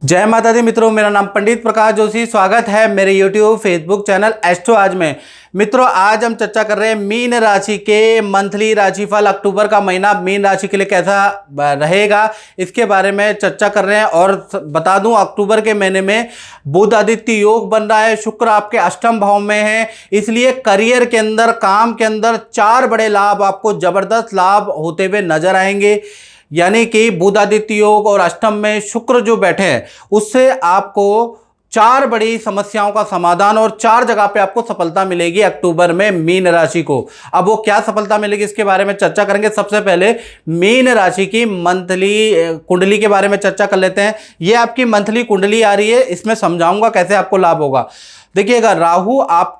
जय माता दी मित्रों, मेरा नाम पंडित प्रकाश जोशी। स्वागत है मेरे YouTube फेसबुक चैनल एस्ट्रो आज में। मित्रों, आज हम चर्चा कर रहे हैं मीन राशि के मंथली राशिफल। अक्टूबर का महीना मीन राशि के लिए कैसा रहेगा, इसके बारे में चर्चा कर रहे हैं। और बता दूं, अक्टूबर के महीने में बुध आदित्य योग बन रहा है, शुक्र आपके अष्टम भाव में है, इसलिए करियर के अंदर, काम के अंदर 4 बड़े लाभ, आपको जबरदस्त लाभ होते हुए नजर आएंगे। यानी कि बुध आदित्य योग और अष्टम में शुक्र जो बैठे हैं, उससे आपको 4 बड़ी समस्याओं का समाधान और 4 जगह पे आपको सफलता मिलेगी अक्टूबर में मीन राशि को। अब वो क्या सफलता मिलेगी, इसके बारे में चर्चा करेंगे। सबसे पहले मीन राशि की मंथली कुंडली के बारे में चर्चा कर लेते हैं। ये आपकी मंथली कुंडली आ रही है, इसमें समझाऊंगा कैसे आपको लाभ होगा। देखिएगा, राहु आप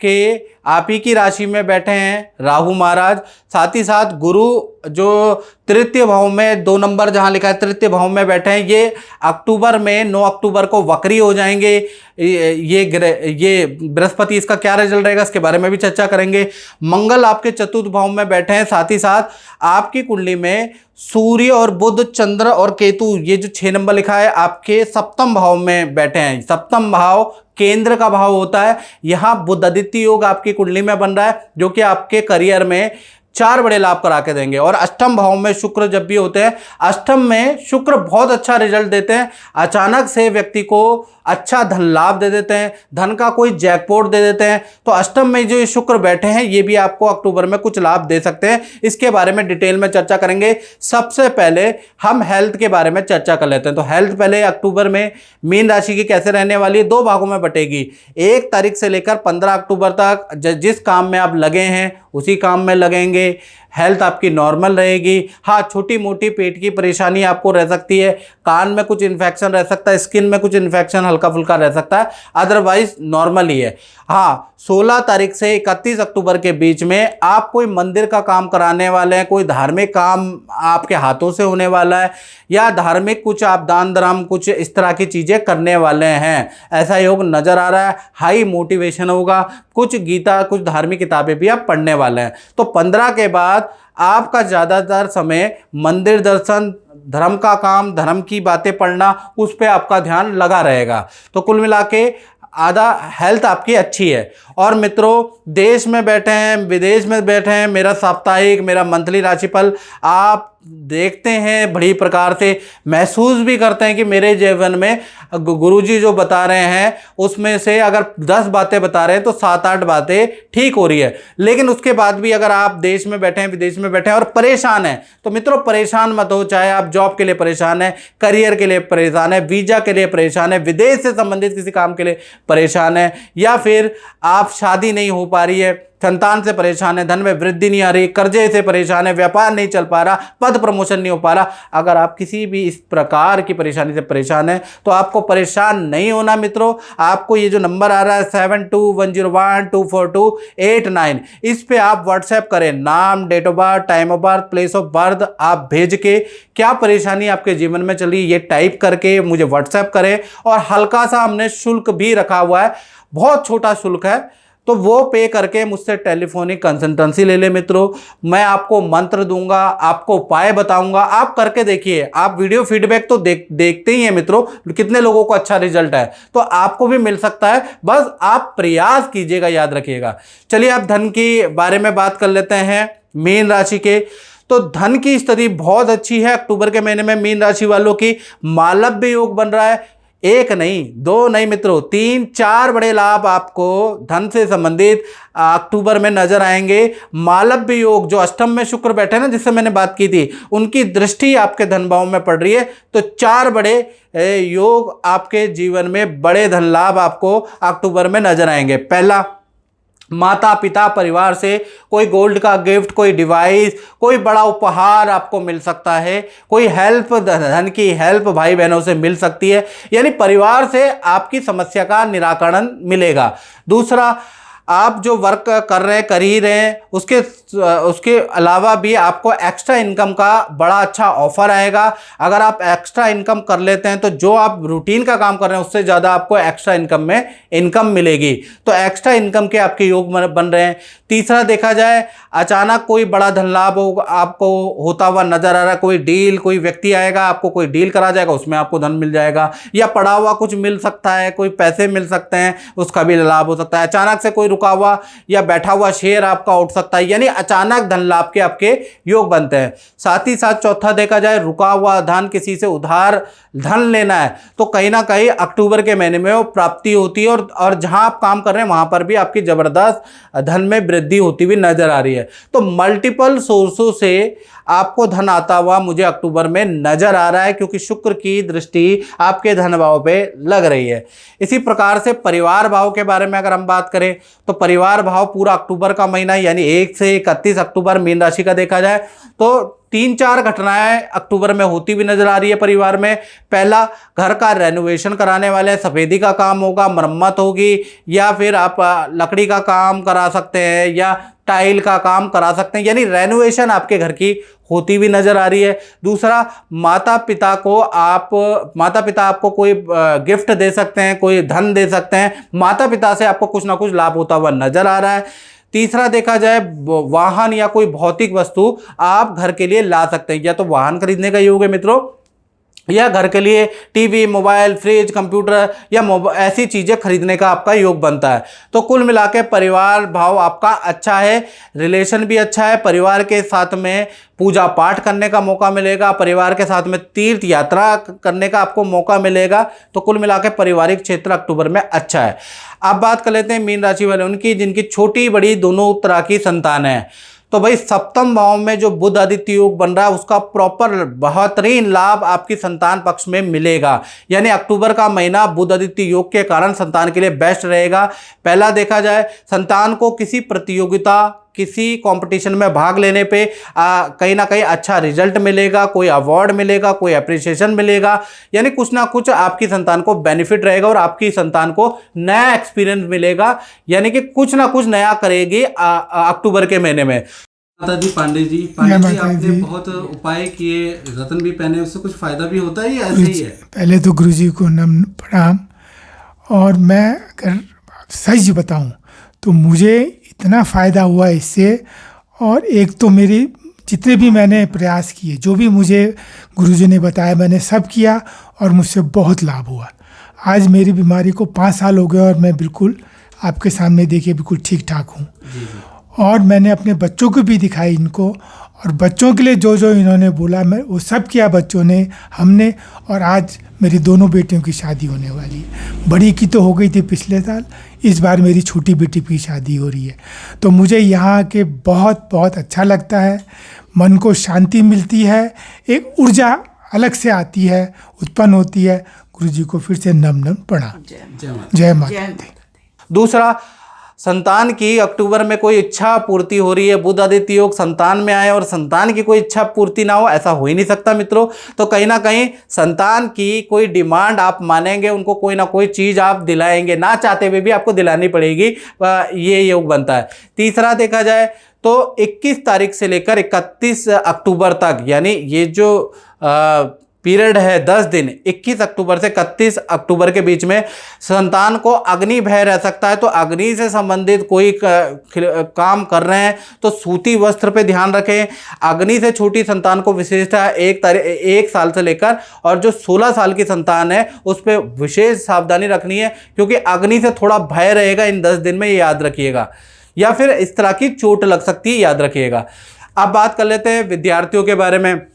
ही की राशि में बैठे हैं, राहु महाराज। साथ ही साथ गुरु जो तृतीय भाव में 2 नंबर जहां लिखा है तृतीय भाव में बैठे हैं, ये अक्टूबर में 9 अक्टूबर को वक्री हो जाएंगे। ये बृहस्पति, इसका क्या रिजल्ट रहेगा इसके बारे में भी चर्चा करेंगे। मंगल आपके चतुर्थ भाव में बैठे हैं। साथ ही साथ आपकी कुंडली में सूर्य और बुध, चंद्र और केतु, ये जो 6 नंबर लिखा है, आपके सप्तम भाव में बैठे हैं। सप्तम भाव केंद्र का भाव होता है। यहां बुध आदित्य योग आपकी कुंडली में बन रहा है, जो कि आपके करियर में 4 बड़े लाभ करा के देंगे। और अष्टम भाव में शुक्र जब भी होते हैं, अष्टम में शुक्र बहुत अच्छा रिजल्ट देते हैं। अचानक से व्यक्ति को अच्छा धन लाभ दे देते हैं, धन का कोई जैकपॉट दे देते हैं। तो अष्टम में जो ये शुक्र बैठे हैं, ये भी आपको अक्टूबर में कुछ लाभ दे सकते हैं। इसके बारे में डिटेल में चर्चा करेंगे। सबसे पहले हम हेल्थ के बारे में चर्चा कर लेते हैं। तो हेल्थ पहले अक्टूबर में मीन राशि की कैसे रहने वाली है, 2 भागों में बटेगी। 1 तारीख से लेकर 15 अक्टूबर तक जिस काम में आप लगे हैं उसी काम में लगेंगे। हेल्थ आपकी नॉर्मल रहेगी। हाँ, छोटी मोटी पेट की परेशानी आपको रह सकती है, कान में कुछ इन्फेक्शन रह सकता है, स्किन में कुछ इन्फेक्शन हल्का फुल्का रह सकता है, अदरवाइज नॉर्मल ही है। हाँ, 16 तारीख से 31 अक्टूबर के बीच में आप कोई मंदिर का काम कराने वाले हैं, कोई धार्मिक काम आपके हाथों से होने वाला है, या धार्मिक कुछ आप दान धर्म कुछ इस तरह की चीज़ें करने वाले हैं, ऐसा योग नज़र आ रहा है। हाई मोटिवेशन होगा, कुछ गीता कुछ धार्मिक किताबें भी आप पढ़ने वाले हैं। तो 15 के बाद आपका ज़्यादातर समय मंदिर दर्शन, धर्म का काम, धर्म की बातें पढ़ना, उस पर आपका ध्यान लगा रहेगा। तो कुल मिला के आधा हेल्थ आपकी अच्छी है। और मित्रों, देश में बैठे हैं, विदेश में बैठे हैं, मेरा साप्ताहिक, मेरा मंथली राशिफल आप देखते हैं, बड़ी प्रकार से महसूस भी करते हैं कि मेरे जीवन में गुरुजी जो बता रहे हैं उसमें से अगर 10 बातें बता रहे हैं तो 7-8 बातें ठीक हो रही है। लेकिन उसके बाद भी अगर आप देश में बैठे हैं, विदेश में बैठे हैं और परेशान हैं, तो मित्रों परेशान मत हो। चाहे आप जॉब के लिए परेशान हैं, करियर के लिए परेशान है, वीजा के लिए परेशान है, विदेश से संबंधित किसी काम के लिए परेशान है, या फिर आप शादी नहीं हो पा रही है, संतान से परेशान है, धन में वृद्धि नहीं आ रही, कर्जे से परेशान है, व्यापार नहीं चल पा रहा, पद प्रमोशन नहीं हो पा रहा, अगर आप किसी भी इस प्रकार की परेशानी से परेशान है तो आपको परेशान नहीं होना मित्रों। आपको ये जो नंबर आ रहा है 7210124289, इस पे आप व्हाट्सएप करें, नाम, date of birth, time of birth, place of birth आप भेज के क्या परेशानी आपके जीवन में चल रही है ये टाइप करके मुझे व्हाट्सएप करें। और हल्का सा हमने शुल्क भी रखा हुआ है, बहुत छोटा शुल्क है, तो वो पे करके मुझसे टेलीफोनिक कंसल्टेंसी ले ले मित्रों। मैं आपको मंत्र दूंगा, आपको उपाय बताऊंगा, आप करके देखिए। आप वीडियो फीडबैक तो देखते ही हैं मित्रों, कितने लोगों को अच्छा रिजल्ट है, तो आपको भी मिल सकता है, बस आप प्रयास कीजिएगा, याद रखिएगा। चलिए अब धन के बारे में बात कर लेते हैं मीन राशि के। तो धन की स्थिति बहुत अच्छी है अक्टूबर के महीने में मीन राशि वालों की। मालव्य योग बन रहा है, 1 नहीं 2 नहीं मित्रों, 3-4 बड़े लाभ आपको धन से संबंधित अक्टूबर में नजर आएंगे। मालव्य योग जो अष्टम में शुक्र बैठे ना, जिससे मैंने बात की थी, उनकी दृष्टि आपके धन भाव में पड़ रही है। तो 4 बड़े योग आपके जीवन में बड़े धन लाभ आपको अक्टूबर में नजर आएंगे। पहला, माता पिता परिवार से कोई गोल्ड का गिफ्ट, कोई डिवाइस, कोई बड़ा उपहार आपको मिल सकता है। कोई हेल्प, धन की हेल्प भाई बहनों से मिल सकती है, यानी परिवार से आपकी समस्या का निराकरण मिलेगा। दूसरा, आप जो वर्क कर रहे हैं कर ही रहे हैं, उसके अलावा भी आपको एक्स्ट्रा इनकम का बड़ा अच्छा ऑफर आएगा। अगर आप एक्स्ट्रा इनकम कर लेते हैं तो जो आप रूटीन का काम कर रहे हैं उससे ज़्यादा आपको एक्स्ट्रा इनकम में इनकम मिलेगी। तो एक्स्ट्रा इनकम के आपके योग बन रहे हैं। तीसरा देखा जाए, अचानक कोई बड़ा धन लाभ होगा आपको होता हुआ नजर आ रहा है। कोई डील, कोई व्यक्ति आएगा आपको कोई डील करा जाएगा, उसमें आपको धन मिल जाएगा, या पड़ा हुआ कुछ मिल सकता है, कोई पैसे मिल सकते हैं, उसका भी लाभ हो सकता है। अचानक से कोई रुका हुआ या बैठा हुआ शेयर आपका उठ सकता है, यानी अचानक धन लाभ के आपके योग बनते हैं। साथ ही साथ चौथा देखा जाए, रुका हुआ धन, किसी से उधार धन लेना है तो कहीं ना कहीं अक्टूबर के महीने में वो प्राप्ति होती है, और जहां आप काम कर रहे हैं वहां पर भी आपकी जबरदस्त धन में वृद्धि होती हुई नजर आ रही है। तो मल्टीपल सोर्सों से आपको धन आता हुआ मुझे अक्टूबर में नजर आ रहा है, क्योंकि शुक्र की दृष्टि आपके धन भाव पे लग रही है। इसी प्रकार से परिवार भाव के बारे में अगर हम बात करें तो परिवार भाव पूरा अक्टूबर का महीना यानी 1 से 31 अक्टूबर मीन राशि का देखा जाए तो 3-4 घटनाएं अक्टूबर में होती भी नजर आ रही है परिवार में। पहला, घर का रेनोवेशन कराने वाले, सफेदी का काम होगा, मरम्मत होगी, या फिर आप लकड़ी का काम करा सकते हैं या टाइल का काम करा सकते हैं, यानी रेनोवेशन आपके घर की होती भी नजर आ रही है। दूसरा, माता पिता आपको कोई गिफ्ट दे सकते हैं, कोई धन दे सकते हैं, माता पिता से आपको कुछ ना कुछ लाभ होता हुआ नजर आ रहा है। तीसरा देखा जाए, वाहन या कोई भौतिक वस्तु आप घर के लिए ला सकते हैं, या तो वाहन खरीदने का योग है मित्रों, या घर के लिए टीवी, मोबाइल, फ्रिज, कंप्यूटर या ऐसी चीज़ें खरीदने का आपका योग बनता है। तो कुल मिला के परिवार भाव आपका अच्छा है, रिलेशन भी अच्छा है, परिवार के साथ में पूजा पाठ करने का मौका मिलेगा, परिवार के साथ में तीर्थ यात्रा करने का आपको मौका मिलेगा। तो कुल मिला के पारिवारिक क्षेत्र अक्टूबर में अच्छा है। अब बात कर लेते हैं मीन राशि वाले उनकी, जिनकी छोटी बड़ी दोनों तरह की संतान है। तो भाई सप्तम भाव में जो बुध आदित्य योग बन रहा है उसका प्रॉपर बेहतरीन लाभ आपकी संतान पक्ष में मिलेगा, यानी अक्टूबर का महीना बुध आदित्य योग के कारण संतान के लिए बेस्ट रहेगा। पहला देखा जाए, संतान को किसी प्रतियोगिता, किसी कंपटीशन में भाग लेने पे कहीं ना कहीं अच्छा रिजल्ट मिलेगा, कोई अवार्ड मिलेगा, कोई अप्रिसिएशन मिलेगा, यानी कुछ ना कुछ आपकी संतान को बेनिफिट रहेगा और आपकी संतान को नया एक्सपीरियंस मिलेगा, यानी कि कुछ ना कुछ नया करेगी अक्टूबर के महीने में। माता जी, पांडे जी आपने बहुत उपाय किए, रतन भी पहने, उससे कुछ फायदा भी होता है या ऐसे ही है? पहले तो गुरुजी को नमन प्रणाम। और मैं अगर सच बताऊं तो मुझे इतना फ़ायदा हुआ इससे, और एक तो मेरी जितने भी मैंने प्रयास किए, जो भी मुझे गुरुजी ने बताया मैंने सब किया और मुझसे बहुत लाभ हुआ। आज मेरी बीमारी को 5 साल हो गए और मैं बिल्कुल आपके सामने देखिए बिल्कुल ठीक ठाक हूँ। और मैंने अपने बच्चों को भी दिखाई इनको, और बच्चों के लिए जो जो इन्होंने बोला मैं वो सब किया बच्चों ने, हमने। और आज मेरी दोनों बेटियों की शादी होने वाली है। बड़ी की तो हो गई थी पिछले साल, इस बार मेरी छोटी बेटी की शादी हो रही है। तो मुझे यहाँ के बहुत बहुत अच्छा लगता है, मन को शांति मिलती है, एक ऊर्जा अलग से आती है, उत्पन्न होती है। गुरुजी को फिर से नम नम प्रणाम। जय माता दी। दूसरा, संतान की अक्टूबर में कोई इच्छा पूर्ति हो रही है, बुध आदित्य योग संतान में आए और संतान की कोई इच्छा पूर्ति ना हो, ऐसा हो ही नहीं सकता मित्रों। तो कहीं ना कहीं संतान की कोई डिमांड आप मानेंगे, उनको कोई ना कोई चीज़ आप दिलाएंगे, ना चाहते हुए भी आपको दिलानी पड़ेगी, ये योग बनता है। तीसरा देखा जाए तो 21 तारीख से लेकर 31 अक्टूबर तक, यानी ये जो पीरियड है 10 दिन, 21 अक्टूबर से 31 अक्टूबर के बीच में संतान को अग्नि भय रह सकता है। तो अग्नि से संबंधित कोई काम कर रहे हैं तो सूती वस्त्र पे ध्यान रखें। अग्नि से छोटी संतान को विशेषतः 1 साल से लेकर और जो 16 साल की संतान है उस पर विशेष सावधानी रखनी है, क्योंकि अग्नि से थोड़ा भय रहेगा इन 10 दिन में, ये याद रखिएगा, या फिर इस तरह की चोट लग सकती है, याद रखिएगा। अब बात कर लेते हैं विद्यार्थियों के बारे में।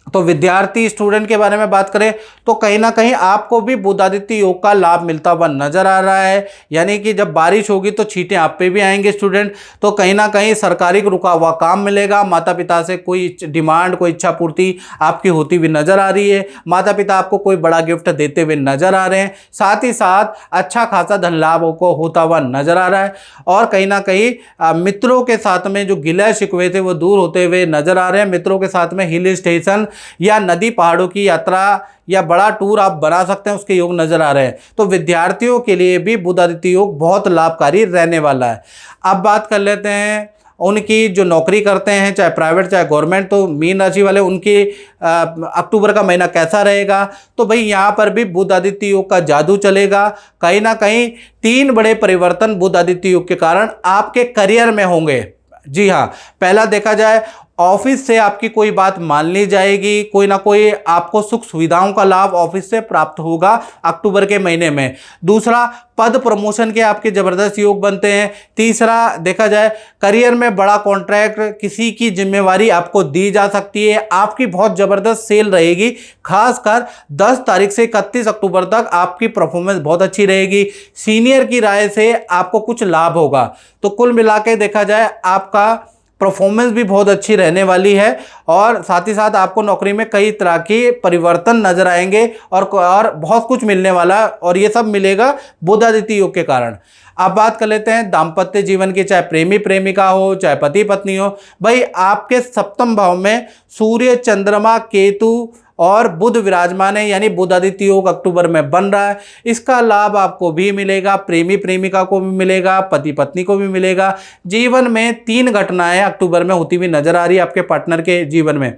तो विद्यार्थी स्टूडेंट के बारे में बात करें तो कहीं ना कहीं आपको भी बुध आदित्य योग का लाभ मिलता हुआ नजर आ रहा है, यानी कि जब बारिश होगी तो छींटें आप पे भी आएंगे स्टूडेंट। तो कहीं ना कहीं सरकारी रुका हुआ काम मिलेगा, माता पिता से कोई डिमांड, कोई इच्छा पूर्ति आपकी होती हुई नजर आ रही है, माता पिता आपको कोई बड़ा गिफ्ट देते हुए नजर आ रहे हैं, साथ ही साथ अच्छा खासा धन लाभ को होता हुआ नजर आ रहा है। और कहीं ना कहीं मित्रों के साथ में जो गिले शिकवे थे वो दूर होते हुए नजर आ रहे हैं। मित्रों के साथ में हिल स्टेशन या नदी पहाड़ों की यात्रा या बड़ा टूर आप बना सकते हैं, उसके योग नजर आ रहे हैं। तो विद्यार्थियों के लिए भी बुध आदित्य योग बहुत लाभकारी रहने वाला है। अब बात कर लेते हैं उनकी जो नौकरी करते हैं, चाहे प्राइवेट चाहे गवर्नमेंट, तो मीन राशि वाले उनकी अक्टूबर का महीना कैसा रहेगा। तो भाई यहाँ पर भी बुध आदित्य योग का जादू चलेगा। कहीं ना कहीं 3 बड़े परिवर्तन बुध आदित्य योग के कारण आपके करियर में होंगे। जी हाँ, पहला देखा जाए ऑफिस से आपकी कोई बात मान ली जाएगी, कोई ना कोई आपको सुख सुविधाओं का लाभ ऑफिस से प्राप्त होगा अक्टूबर के महीने में। दूसरा, पद प्रमोशन के आपके जबरदस्त योग बनते हैं। तीसरा देखा जाए करियर में बड़ा कॉन्ट्रैक्ट, किसी की जिम्मेवारी आपको दी जा सकती है, आपकी बहुत जबरदस्त सेल रहेगी। खासकर 10 तारीख से 31 अक्टूबर तक आपकी परफॉर्मेंस बहुत अच्छी रहेगी। सीनियर की राय से आपको कुछ लाभ होगा। तो कुल मिला के देखा जाए आपका परफॉर्मेंस भी बहुत अच्छी रहने वाली है और साथ ही साथ आपको नौकरी में कई तरह के परिवर्तन नजर आएंगे और बहुत कुछ मिलने वाला है, और ये सब मिलेगा बुध आदित्य योग के कारण। अब बात कर लेते हैं दाम्पत्य जीवन की, चाहे प्रेमी प्रेमिका हो चाहे पति पत्नी हो। भाई आपके सप्तम भाव में सूर्य, चंद्रमा, केतु और बुध विराजमान है, यानी बुध आदित्य योग अक्टूबर में बन रहा है। इसका लाभ आपको भी मिलेगा, प्रेमी प्रेमिका को भी मिलेगा, पति पत्नी को भी मिलेगा। जीवन में 3 घटनाएं अक्टूबर में होती हुई नजर आ रही है आपके पार्टनर के जीवन में।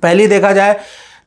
पहली देखा जाए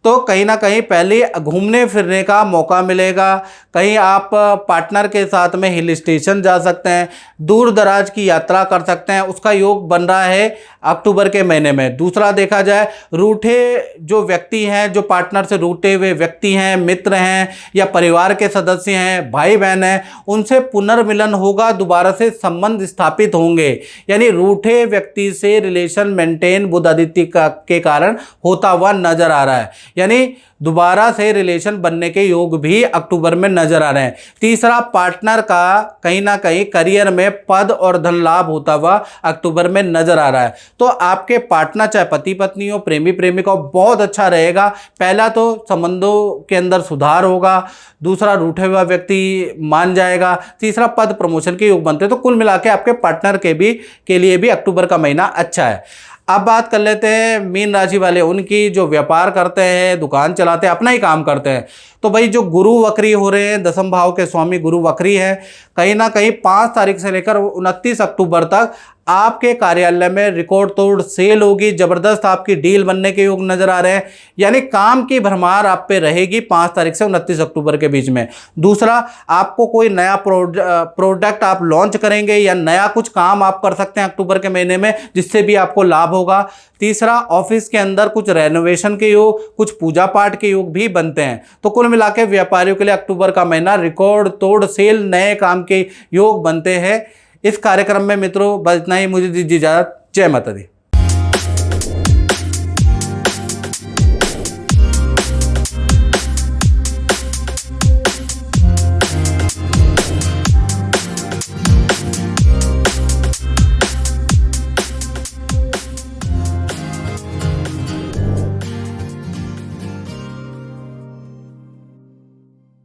तो कहीं ना कहीं पहले घूमने फिरने का मौका मिलेगा। कहीं आप पार्टनर के साथ में हिल स्टेशन जा सकते हैं, दूर दराज की यात्रा कर सकते हैं, उसका योग बन रहा है अक्टूबर के महीने में। दूसरा देखा जाए रूठे जो व्यक्ति हैं, जो पार्टनर से रूठे हुए व्यक्ति हैं, मित्र हैं या परिवार के सदस्य हैं, भाई बहन हैं, उनसे पुनर्मिलन होगा, दोबारा से संबंध स्थापित होंगे। यानी रूठे व्यक्ति से रिलेशन मेंटेन बुध आदित्य के कारण होता हुआ नजर आ रहा है, यानी दोबारा से रिलेशन बनने के योग भी अक्टूबर में नजर आ रहे हैं। तीसरा, पार्टनर का कहीं ना कहीं करियर में पद और धन लाभ होता हुआ अक्टूबर में नजर आ रहा है। तो आपके पार्टनर चाहे पति पत्नी हो, प्रेमी प्रेमिका हो, बहुत अच्छा रहेगा। पहला तो संबंधों के अंदर सुधार होगा, दूसरा रूठे हुआ व्यक्ति मान जाएगा, तीसरा पद प्रमोशन के योग बनते हैं। तो कुल मिला के आपके पार्टनर के लिए भी अक्टूबर का महीना अच्छा है। अब बात कर लेते हैं मीन राशि वाले, उनकी जो व्यापार करते हैं, दुकान चलाते हैं, अपना ही काम करते हैं। तो भाई जो गुरु वक्री हो रहे हैं, 10वें भाव के स्वामी गुरु वक्री है, कहीं ना कहीं 5 तारीख से लेकर 29 अक्टूबर तक आपके कार्यालय में रिकॉर्ड तोड़ सेल होगी, जबरदस्त आपकी डील बनने के योग नजर आ रहे हैं। यानी काम की भरमार आप पे रहेगी 5 तारीख से 29 अक्टूबर के बीच में। दूसरा, आपको कोई नया प्रोडक्ट आप लॉन्च करेंगे या नया कुछ काम आप कर सकते हैं अक्टूबर के महीने में, जिससे भी आपको लाभ होगा। तीसरा, ऑफिस के अंदर कुछ रेनोवेशन के योग, कुछ पूजा पाठ के योग भी बनते हैं। तो कुल मिला के व्यापारियों के लिए अक्टूबर का महीना रिकॉर्ड तोड़ सेल, नए काम के योग बनते हैं। इस कार्यक्रम में मित्रों बस इतना ही, मुझे दीजिए इजाजत। जय माता दी।